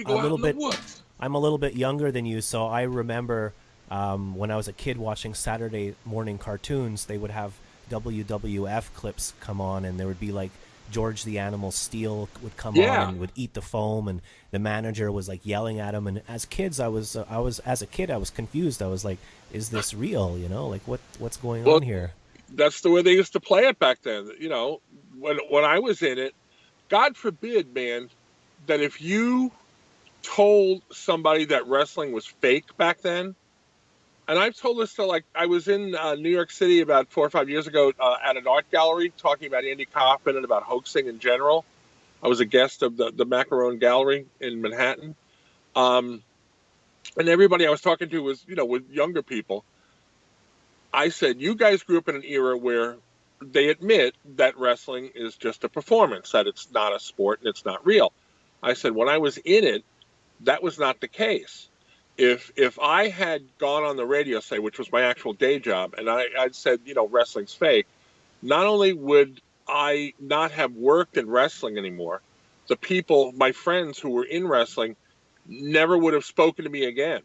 a little bit younger than you, so I remember when I was a kid watching Saturday morning cartoons, they would have WWF clips come on, and there would be like George the Animal Steel would come on and would eat the foam, and the manager was like yelling at him. And as kids, I was confused. I was like, is this real? Like what's going on here? That's the way they used to play it back then. You know, when I was in it, God forbid, man, that if you told somebody that wrestling was fake back then, and I've told this to, like, I was in New York City about 4 or 5 years ago at an art gallery talking about Andy Kaufman and about hoaxing in general. I was a guest of the Macaron Gallery in Manhattan. And everybody I was talking to was, you know, with younger people. I said, you guys grew up in an era where they admit that wrestling is just a performance, that it's not a sport and it's not real. I said, when I was in it, that was not the case. If I had gone on the radio, say, which was my actual day job, and I'd said, you know, wrestling's fake, not only would I not have worked in wrestling anymore, the people, my friends who were in wrestling, never would have spoken to me again.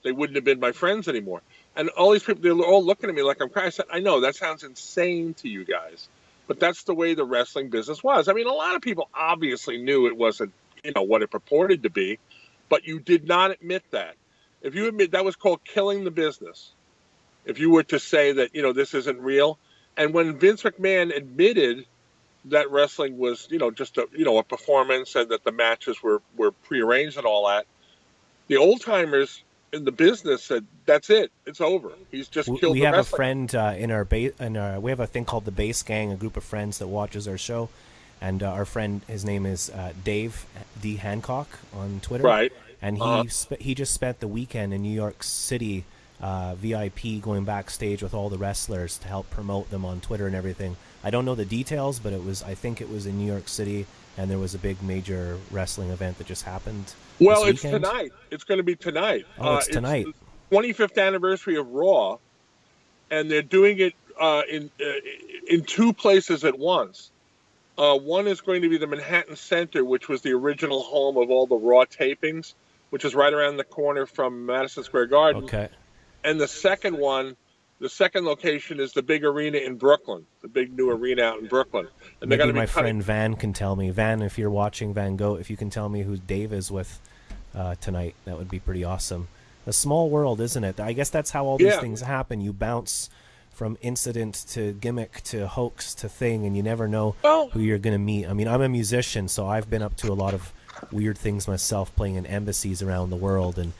They wouldn't have been my friends anymore. And all these people, they're all looking at me like I'm crazy. I said, I know, that sounds insane to you guys, but that's the way the wrestling business was. I mean, a lot of people obviously knew it wasn't, you know, what it purported to be, but you did not admit that. If you admit, that was called killing the business. If you were to say that, you know, this isn't real. And when Vince McMahon admitted that wrestling was, you know, just a, you know, a performance and that the matches were prearranged and all that, the old timers in the business said, that's it, it's over. He's just killed we the have wrestling. a friend we have a thing called the Base Gang, a group of friends that watches our show, and our friend, his name is Dave D. Hancock on Twitter, Right. And he just spent the weekend in New York City, VIP, going backstage with all the wrestlers to help promote them on Twitter and everything. I don't know the details, but I think it was in New York City, and there was a big major wrestling event that just happened. Well, this it's weekend. tonight. It's going to be tonight. Oh, it's tonight. It's the 25th anniversary of Raw, and they're doing it in two places at once. One is going to be the Manhattan Center, which was the original home of all the Raw tapings, which is right around the corner from Madison Square Garden. Okay. And the second location is the big arena in Brooklyn, the big new arena out in Brooklyn. And Maybe my friend Van can tell me. Van, if you're watching, Van Goat, if you can tell me who Dave is with tonight, that would be pretty awesome. A small world, isn't it? I guess that's how all these things happen. You bounce from incident to gimmick to hoax to thing, and you never know who you're going to meet. I mean, I'm a musician, so I've been up to a lot of weird things myself, playing in embassies around the world. And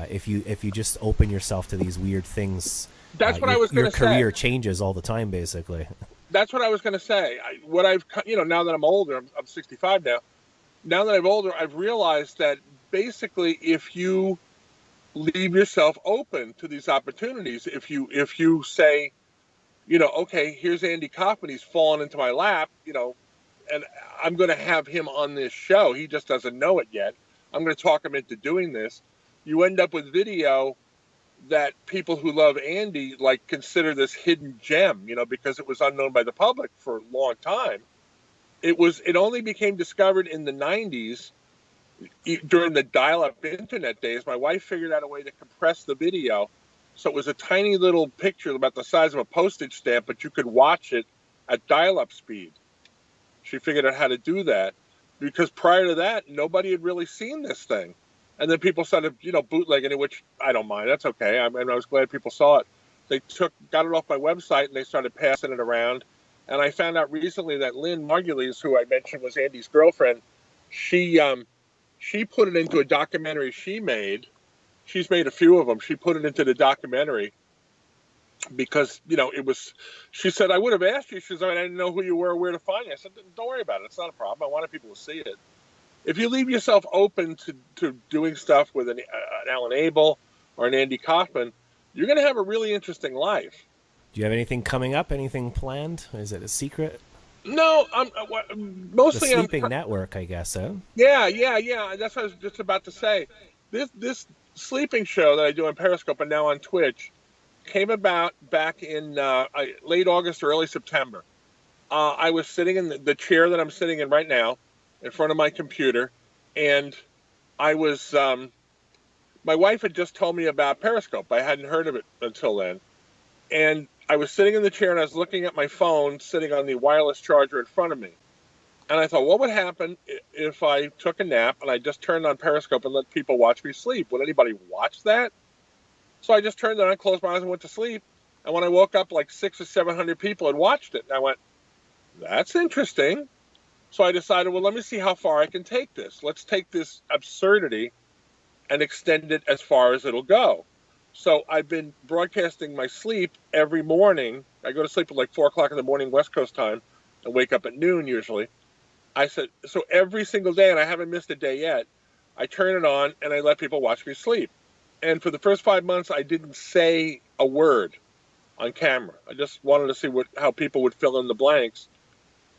if you just open yourself to these weird things, that's what I was going to say. Your career changes all the time, basically. That's what I was going to say. Now that I'm older, I'm 65 now. Now that I'm older, I've realized that basically, if you leave yourself open to these opportunities, if you say, you know, okay, here's Andy Kaufman, he's fallen into my lap, you know, and I'm going to have him on this show. He just doesn't know it yet. I'm going to talk him into doing this. You end up with video that people who love Andy like consider this hidden gem, you know, because it was unknown by the public for a long time. It only became discovered in the 90s during the dial-up internet days. My wife figured out a way to compress the video, so it was a tiny little picture about the size of a postage stamp, but you could watch it at dial-up speed. She figured out how to do that, because prior to that, nobody had really seen this thing. And then people started, you know, bootlegging it, which I don't mind. That's okay. I was glad people saw it. They got it off my website, and they started passing it around. And I found out recently that Lynn Margulies, who I mentioned was Andy's girlfriend, she put it into a documentary she made. She's made a few of them. She put it into the documentary because, you know, she said, I would have asked you. She said, I didn't know who you were or where to find you. I said, don't worry about it. It's not a problem. I wanted people to see it. If you leave yourself open to doing stuff with an Alan Abel or an Andy Kaufman, you're going to have a really interesting life. Do you have anything coming up? Anything planned? Is it a secret? No, mostly the Sleeping Network, I guess. Huh? Yeah. That's what I was just about to say. This sleeping show that I do on Periscope and now on Twitch came about back in late August or early September. I was sitting in the chair that I'm sitting in right now, in front of my computer, and I was. My wife had just told me about Periscope. I hadn't heard of it until then, and I was sitting in the chair and I was looking at my phone, sitting on the wireless charger in front of me. And I thought, what would happen if I took a nap and I just turned on Periscope and let people watch me sleep? Would anybody watch that? So I just turned it on, closed my eyes, and went to sleep. And when I woke up, like 600 or 700 people had watched it. And I went, that's interesting. So I decided, well, let me see how far I can take this. Let's take this absurdity and extend it as far as it'll go. So I've been broadcasting my sleep every morning. I go to sleep at like 4 o'clock in the morning, West Coast time, and wake up at noon usually. I said, so every single day, and I haven't missed a day yet, I turn it on and I let people watch me sleep. And for the first 5 months, I didn't say a word on camera. I just wanted to see how people would fill in the blanks.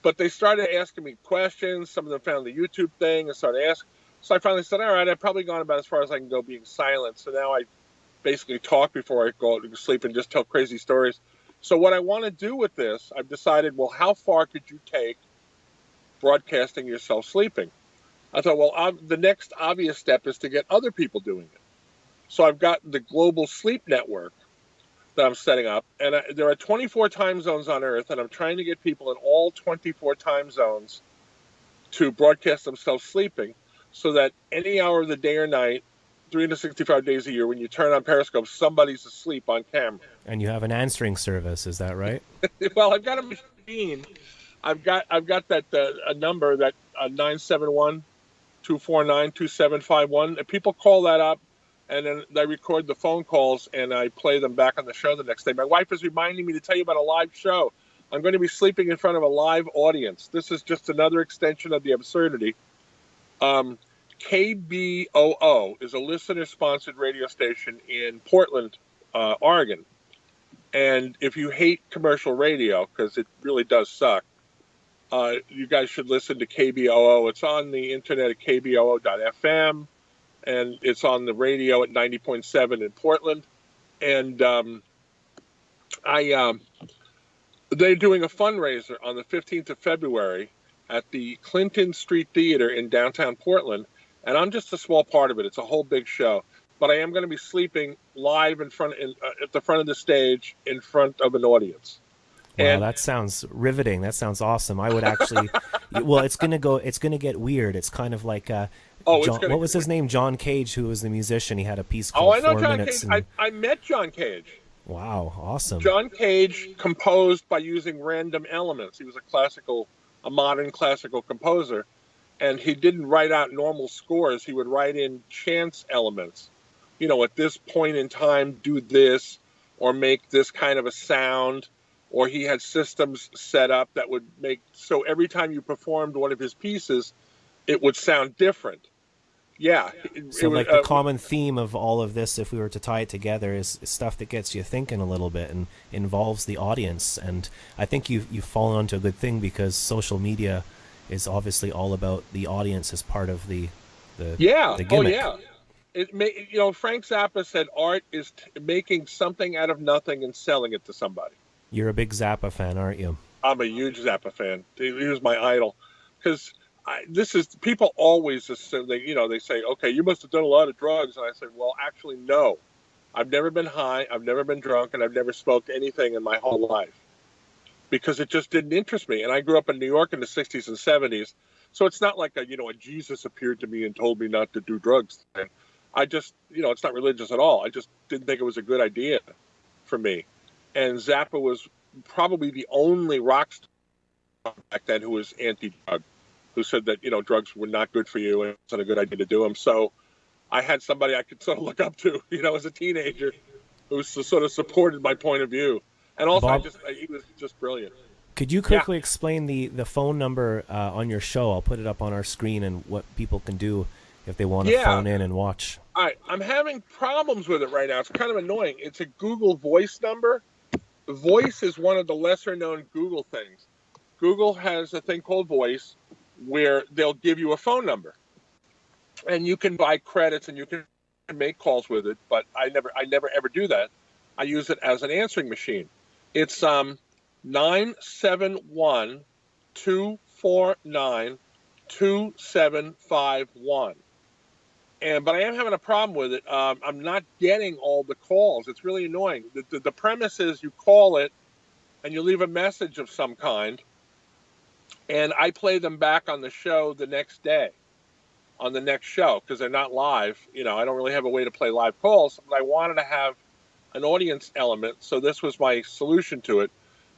But they started asking me questions. Some of them found the YouTube thing and started asking. So I finally said, all right, I've probably gone about as far as I can go being silent. So now I basically talk before I go to sleep and just tell crazy stories. So what I want to do with this, I've decided, well, how far could you take broadcasting yourself sleeping? I thought, well, the next obvious step is to get other people doing it. So I've got the Global Sleep Network that I'm setting up, and there are 24 time zones on Earth, and I'm trying to get people in all 24 time zones to broadcast themselves sleeping, so that any hour of the day or night, 365 days a year, when you turn on Periscope, somebody's asleep on camera. And you have an answering service, is that right? Well, I've got a machine. I've got that a number that 971-249-2751. And people call that up, and then I record the phone calls and I play them back on the show the next day. My wife is reminding me to tell you about a live show. I'm going to be sleeping in front of a live audience. This is just another extension of the absurdity. KBOO is a listener-sponsored radio station in Portland, Oregon. And if you hate commercial radio, because it really does suck, you guys should listen to KBOO. It's on the internet at kboo.fm, and it's on the radio at 90.7 in Portland. And they're doing a fundraiser on the 15th of February at the Clinton Street Theater in downtown Portland. And I'm just a small part of it. It's a whole big show. But I am going to be sleeping live at the front of the stage in front of an audience. Wow, that sounds riveting. That sounds awesome. I would actually, well, it's going to get weird. It's kind of like, what was his name? John Cage, who was the musician. He had a piece called I know 4 John Minutes. Cage. I met John Cage. Wow, awesome. John Cage composed by using random elements. He was a modern classical composer. And he didn't write out normal scores. He would write in chance elements. You know, at this point in time, do this, or make this kind of a sound. Or he had systems set up that would make, so every time you performed one of his pieces, it would sound different. Yeah. So like the common theme of all of this, if we were to tie it together, is stuff that gets you thinking a little bit and involves the audience. And I think you've fallen onto a good thing, because social media is obviously all about the audience as part of the gimmick. Oh yeah. Frank Zappa said art is making something out of nothing and selling it to somebody. You're a big Zappa fan, aren't you? I'm a huge Zappa fan. He was my idol. Because people always assume, they say, okay, you must have done a lot of drugs. And I say, well, actually, no. I've never been high, I've never been drunk, and I've never smoked anything in my whole life. Because it just didn't interest me. And I grew up in New York in the 60s and 70s. So it's not like a Jesus appeared to me and told me not to do drugs. I just, it's not religious at all. I just didn't think it was a good idea for me. And Zappa was probably the only rock star back then who was anti-drug, who said that, drugs were not good for you and it wasn't a good idea to do them. So I had somebody I could sort of look up to, as a teenager, who sort of supported my point of view. And also, Bob, he was just brilliant. Could you quickly explain the phone number on your show? I'll put it up on our screen, and what people can do if they want to phone in and watch. All right, I'm having problems with it right now. It's kind of annoying. It's a Google Voice number. Voice is one of the lesser-known Google things. Google has a thing called Voice, where they'll give you a phone number, and you can buy credits and you can make calls with it. But I never ever do that. I use it as an answering machine. It's 971-249-2751. But I am having a problem with it. I'm not getting all the calls. It's really annoying. The premise is you call it and you leave a message of some kind, and I play them back on the show the next day, on the next show, because they're not live. I don't really have a way to play live calls, but I wanted to have an audience element, so this was my solution to it.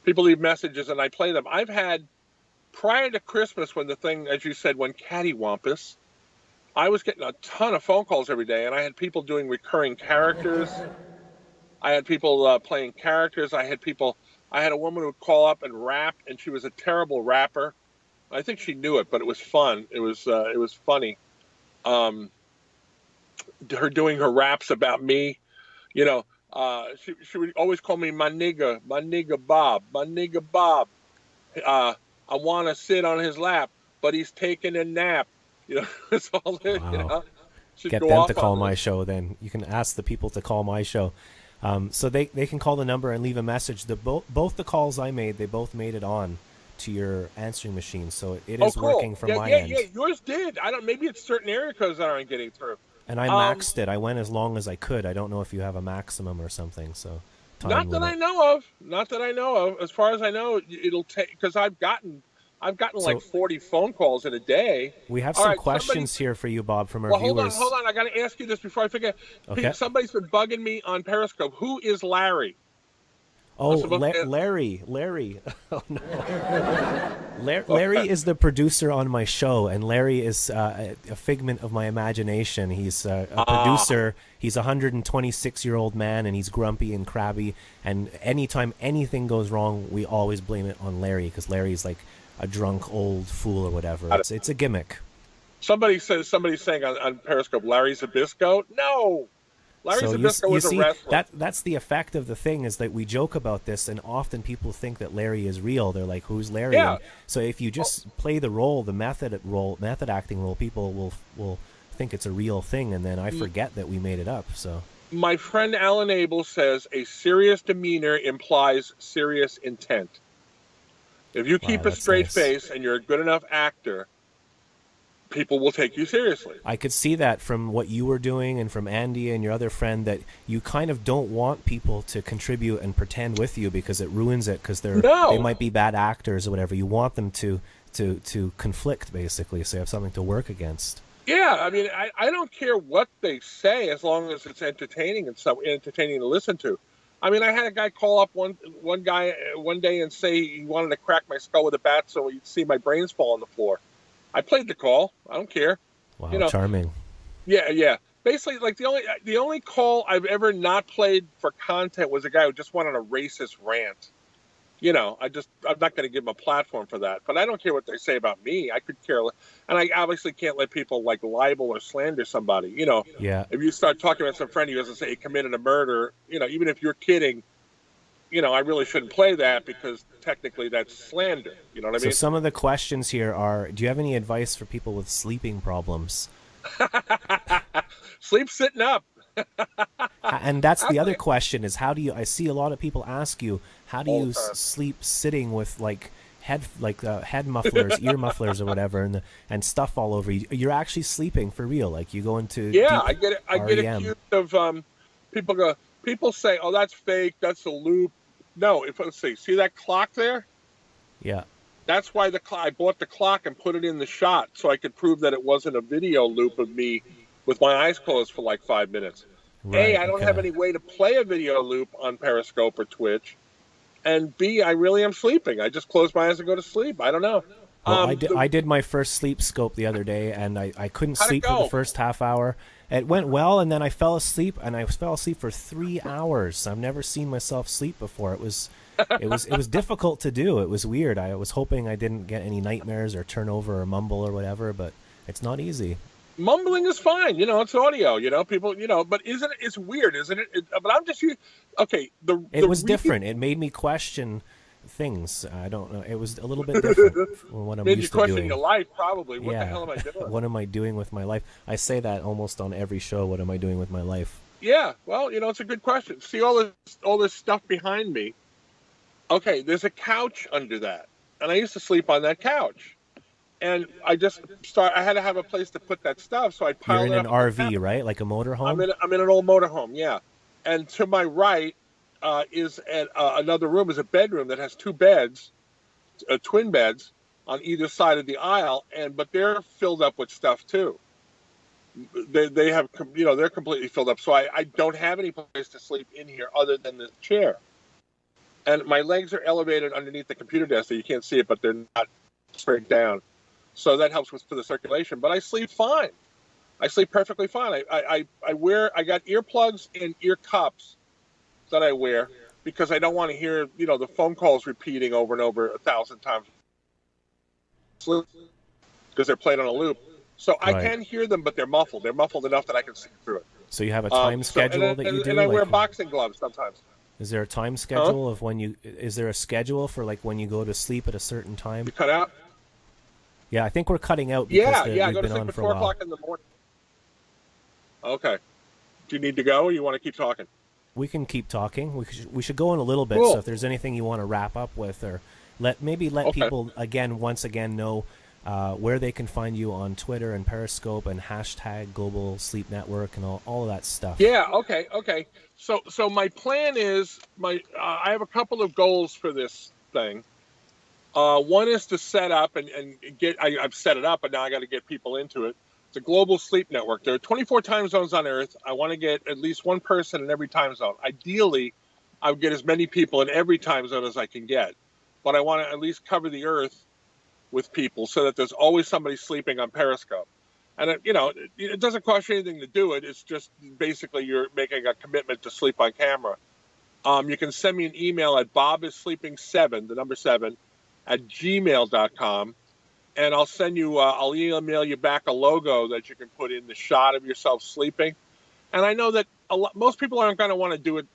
People leave messages and I play them. I've had, prior to Christmas, when the thing, as you said, went cattywampus, I was getting a ton of phone calls every day, and I had people doing recurring characters. I had people playing characters. I had a woman who would call up and rap, and she was a terrible rapper. I think she knew it, but it was fun. It was funny. Her doing her raps about me, you know. She would always call me my nigga Bob, my nigga Bob. I want to sit on his lap, but he's taking a nap. You know, it's all there. Wow. You know, Get them to call my show. Then you can ask the people to call my show. So they can call the number and leave a message. Both the calls I made, they both made it on to your answering machine. So it is cool. working from my end. Yeah, yours did. Maybe it's certain area codes that aren't getting through. And I maxed it. I went as long as I could. I don't know if you have a maximum or something. So not that I know of. Not that I know of. As far as I know, it'll take, because I've gotten like 40 phone calls in a day. We have some questions here for you, Bob, from our viewers. Hold on. I got to ask you this before I forget. Okay. Somebody's been bugging me on Periscope. Who is Larry? Oh, Larry. Oh, no. Larry is the producer on my show, and Larry is a figment of my imagination. He's a producer. He's a 126-year-old man, and he's grumpy and crabby. And anytime anything goes wrong, we always blame it on Larry, because Larry's like a drunk old fool or whatever. It's a gimmick. Somebody's saying on Periscope, Larry Zbyszko? No. Larry Zbyszko was a wrestler. That's the effect of the thing, is that we joke about this, and often people think that Larry is real. They're like, "Who's Larry?" Yeah. And so if you just play the role, the method acting role, people will think it's a real thing, and then I forget that we made it up. So my friend Alan Abel says a serious demeanor implies serious intent. If you keep a straight face and you're a good enough actor, people will take you seriously. I could see that from what you were doing and from Andy and your other friend, that you kind of don't want people to contribute and pretend with you, because it ruins it, because they might be bad actors or whatever. You want them to conflict, basically, so you have something to work against. Yeah, I mean, I don't care what they say as long as it's entertaining and so entertaining to listen to. I mean, I had a guy call up one day and say he wanted to crack my skull with a bat so he'd see my brains fall on the floor. I played the call. I don't care. Wow, charming. Yeah. Basically, like the only call I've ever not played for content was a guy who just went on a racist rant. You know, I'm not going to give him a platform for that. But I don't care what they say about me. I could care less. And I obviously can't let people like libel or slander somebody. You know, if you start talking about some friend who doesn't say he committed a murder, you know, even if you're kidding, you know, I really shouldn't play that, because technically that's slander. You know what I mean? So some of the questions here are, do you have any advice for people with sleeping problems? Sleep sitting up. And that's the other question, is I see a lot of people ask you, how do you sleep sitting with head mufflers, ear mufflers or whatever, and stuff all over you? You're actually sleeping for real, like you go into I get accused of people say, oh, that's fake, that's a loop. No, let's see that clock there? Yeah. That's why I bought the clock and put it in the shot, so I could prove that it wasn't a video loop of me with my eyes closed for like 5 minutes. Right, A, I don't have any way to play a video loop on Periscope or Twitch. And B, I really am sleeping. I just close my eyes and go to sleep. I don't know. Well, I did my first sleep scope the other day, and I couldn't sleep for the first half hour. It went well, and then I fell asleep, and I fell asleep for 3 hours. I've never seen myself sleep before. It was difficult to do. It was weird. I was hoping I didn't get any nightmares or turn over or mumble or whatever, but it's not easy. Mumbling is fine, you know. It's audio, you know. People, you know. But isn't it? It's weird, isn't it? But I'm just okay. It was different. It made me question things. I don't know. It was a little bit different from what I'm used to doing. Made you question your life, probably. What the hell am I doing? What am I doing with my life? I say that almost on every show. What am I doing with my life? Yeah. Well, you know, it's a good question. See all this stuff behind me. Okay, there's a couch under that, and I used to sleep on that couch. And I had to have a place to put that stuff, so I piled it up. You're in an RV, right? Like a motorhome? I'm in an old motorhome, yeah. And to my right is another room, is a bedroom that has 2 beds, twin beds, on either side of the aisle, but they're filled up with stuff too. they have, they're completely filled up. So I don't have any place to sleep in here other than this chair. And my legs are elevated underneath the computer desk, so you can't see it, but they're not straight down. So that helps for the circulation. But I sleep fine. I sleep perfectly fine. I got earplugs and ear cups that I wear because I don't want to hear, the phone calls repeating over and over 1,000 times. Because they're played on a loop. So I can hear them, but they're muffled. They're muffled enough that I can see through it. So you have a time schedule that you do? And I wear boxing gloves sometimes. Is there a time schedule of when you? Is there a schedule for like when you go to sleep at a certain time? You cut out. Yeah, I think we're cutting out. Because I go to sleep at 4 o'clock in the morning. Okay. Do you need to go, or you want to keep talking? We can keep talking. We should go in a little bit. Cool. So if there's anything you want to wrap up with, or let people once again know where they can find you on Twitter and Periscope and hashtag Global Sleep Network and all of that stuff. Yeah. Okay. So my plan is I have a couple of goals for this thing. One is to set up and get. I've set it up, but now I got to get people into it. It's a global sleep network. There are 24 time zones on Earth. I want to get at least one person in every time zone. Ideally, I would get as many people in every time zone as I can get, but I want to at least cover the Earth with people so that there's always somebody sleeping on Periscope. And it doesn't cost you anything to do it. It's just basically you're making a commitment to sleep on camera. You can send me an email at bobissleeping7, the number 7, at gmail.com. And I'll send you, I'll email you back a logo that you can put in the shot of yourself sleeping. And I know that most people aren't going to want to do it,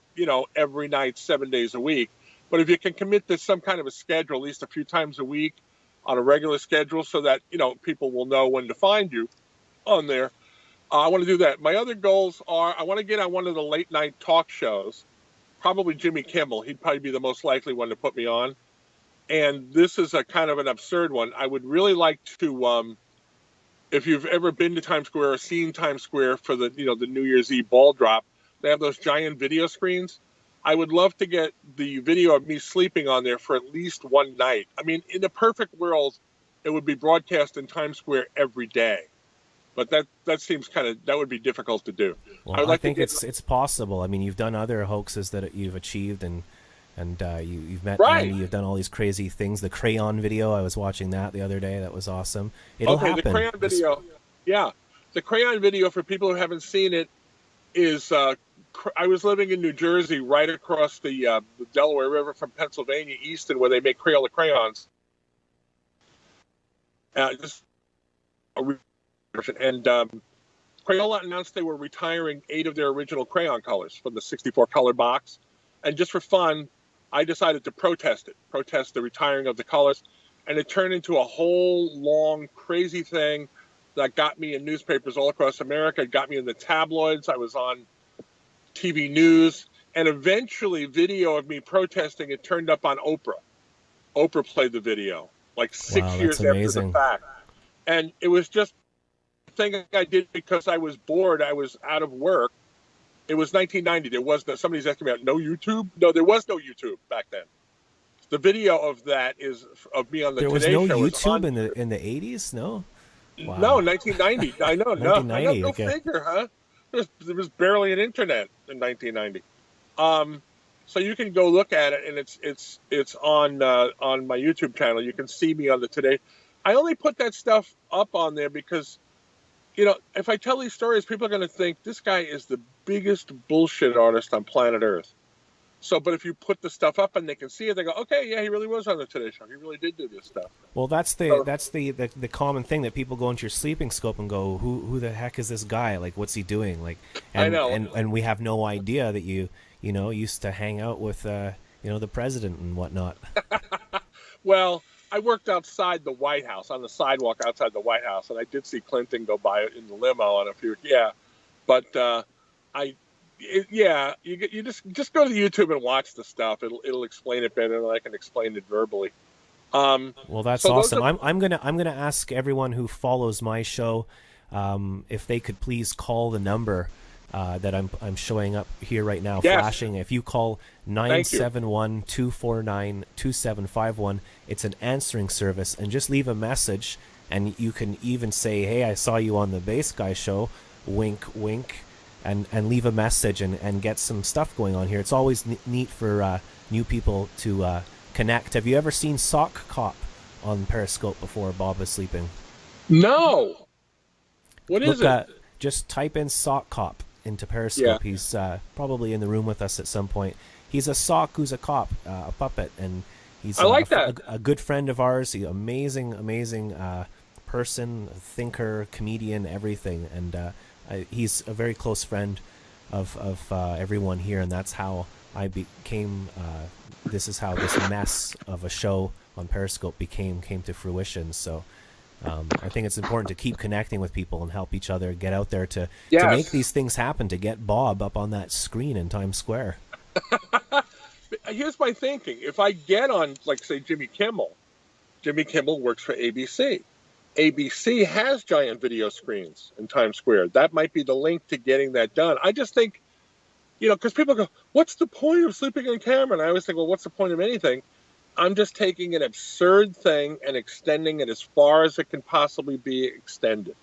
every night, 7 days a week. But if you can commit to some kind of a schedule, at least a few times a week on a regular schedule so that, people will know when to find you on there. I want to do that. My other goals are I want to get on one of the late night talk shows, probably Jimmy Kimmel. He'd probably be the most likely one to put me on. And this is a kind of an absurd one. I would really like to, if you've ever been to Times Square or seen Times Square for the, the New Year's Eve ball drop, they have those giant video screens. I would love to get the video of me sleeping on there for at least one night. I mean, in the perfect world, it would be broadcast in Times Square every day. But that seems that would be difficult to do. Well, I think it's possible. I mean, you've done other hoaxes that you've achieved, and you've met Andy, you've done all these crazy things. The crayon video, I was watching that the other day. That was awesome. It'll happen. The crayon video, the crayon video, for people who haven't seen it, is I was living in New Jersey, right across the Delaware River from Pennsylvania, Easton, where they make Crayola crayons. And Crayola announced they were retiring 8 of their original crayon colors from the 64 color box. And just for fun, I decided to protest the retiring of the colors. And it turned into a whole long, crazy thing that got me in newspapers all across America. It got me in the tabloids. I was on TV news. And eventually, video of me protesting, it turned up on Oprah. Oprah played the video, like 6 years after the fact. And it was just a thing I did because I was bored. I was out of work. It was 1990. There was somebody's asking me about no YouTube. No, there was no YouTube back then. The video of that is of me on the Today Show. There was no YouTube in the 80s. No. Wow. No, 1990. I know. 1990. Go figure, huh? There was barely an internet in 1990. So you can go look at it, and it's on my YouTube channel. You can see me on the Today. I only put that stuff up on there because, if I tell these stories, people are going to think this guy is the biggest bullshit artist on planet Earth. So, but if you put the stuff up and they can see it, they go, okay, yeah, he really was on the Today Show. He really did do this stuff. Well, that's the common thing that people go into your sleeping scope and go, who the heck is this guy? Like, what's he doing? Like, and, I know. And we have no idea that you used to hang out with the president and whatnot. Well, I worked outside the White House, on the sidewalk outside the White House, and I did see Clinton go by in the limo on a few. Yeah, but you just go to YouTube and watch the stuff. It'll explain it better than I can explain it verbally. Well, that's awesome. I'm gonna ask everyone who follows my show if they could please call the number that I'm showing up here right now, flashing. If you call 971-249-2751, it's an answering service, and just leave a message, and you can even say, hey, I saw you on the Bass Guy show. wink, wink, and leave a message and get some stuff going on here. It's always neat for new people to connect. Have you ever seen Sock Cop on Periscope before Bob is sleeping? No. What is it? Just type in Sock Cop into Periscope. Yeah. He's probably in the room with us at some point. He's a sock who's a cop, a puppet, and he's I like that. A good friend of ours. He's amazing person, thinker, comedian, everything, and he's a very close friend of everyone here, and that's how I became. This is how this mess of a show on Periscope came to fruition. So I think it's important to keep connecting with people and help each other get out there to make these things happen, to get Bob up on that screen in Times Square. Here's my thinking. If I get on, like, say, Jimmy Kimmel works for ABC. ABC has giant video screens in Times Square. That might be the link to getting that done. I just think, because people go, what's the point of sleeping on camera? And I always think, well, what's the point of anything? I'm just taking an absurd thing and extending it as far as it can possibly be extended.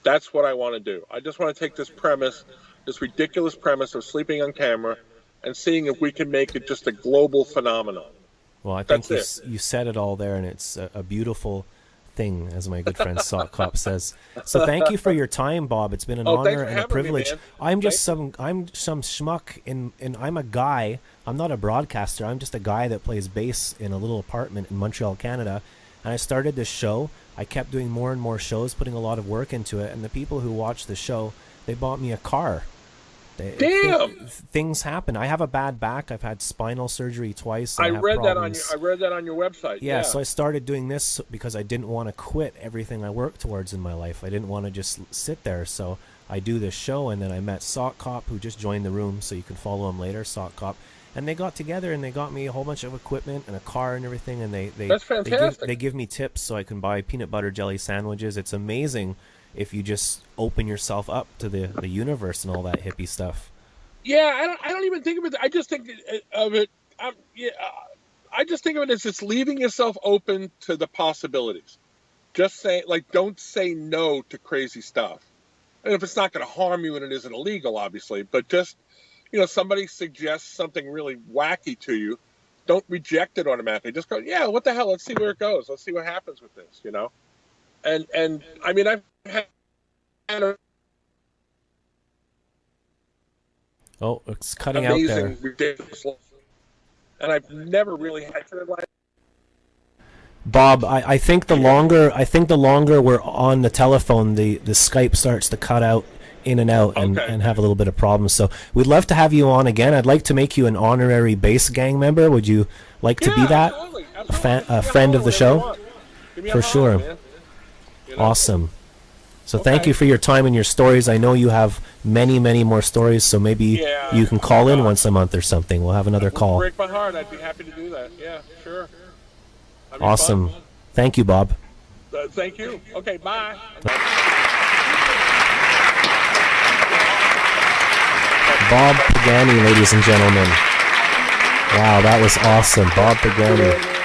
That's what I want to do. I just want to take this premise, this ridiculous premise of sleeping on camera, and seeing if we can make it just a global phenomenon. Well, I think you said it all there, and it's a beautiful thing, as my good friend Sock Cop says. So thank you for your time, Bob. It's been an honor and a privilege. I'm some schmuck and I'm a guy. I'm not a broadcaster. I'm just a guy that plays bass in a little apartment in Montreal, Canada. And I started this show. I kept doing more and more shows, putting a lot of work into it. And the people who watched the show, they bought me a car. Damn! Things happen. I have a bad back. I've had spinal surgery twice. I read that on your website. Yeah, so I started doing this because I didn't want to quit everything I worked towards in my life. I didn't want to just sit there. So I do this show, and then I met Sock Cop, who just joined the room, so you can follow him later, Sock Cop. And they got together and they got me a whole bunch of equipment and a car and everything. And That's fantastic. They give me tips so I can buy peanut butter jelly sandwiches. It's amazing if you just open yourself up to the universe and all that hippie stuff. Yeah, I don't even think of it. I just think of it. I just think of it as just leaving yourself open to the possibilities. Just say, don't say no to crazy stuff. And if it's not going to harm you and it isn't illegal, obviously, but just, somebody suggests something really wacky to you, don't reject it automatically. Just go, yeah, what the hell? Let's see where it goes. Let's see what happens with this, And I mean, I've had Oh, it's cutting out there. Ridiculous, and I've never really had to like. Bob, I think the longer we're on the telephone, the Skype starts to cut out in and out and have a little bit of problems. So we'd love to have you on again. I'd like to make you an honorary bass gang member. Would you like to be that? Absolutely. A friend of the show? For sure. Man. Awesome. So thank you for your time and your stories. I know you have many, many more stories, so maybe you can call in once a month or something. We'll have another call. Break my heart. I'd be happy to do that. Yeah, sure. Awesome. Fun. Thank you, Bob. Thank you. Okay, bye. Bob Pagani, ladies and gentlemen. Wow, that was awesome. Bob Pagani.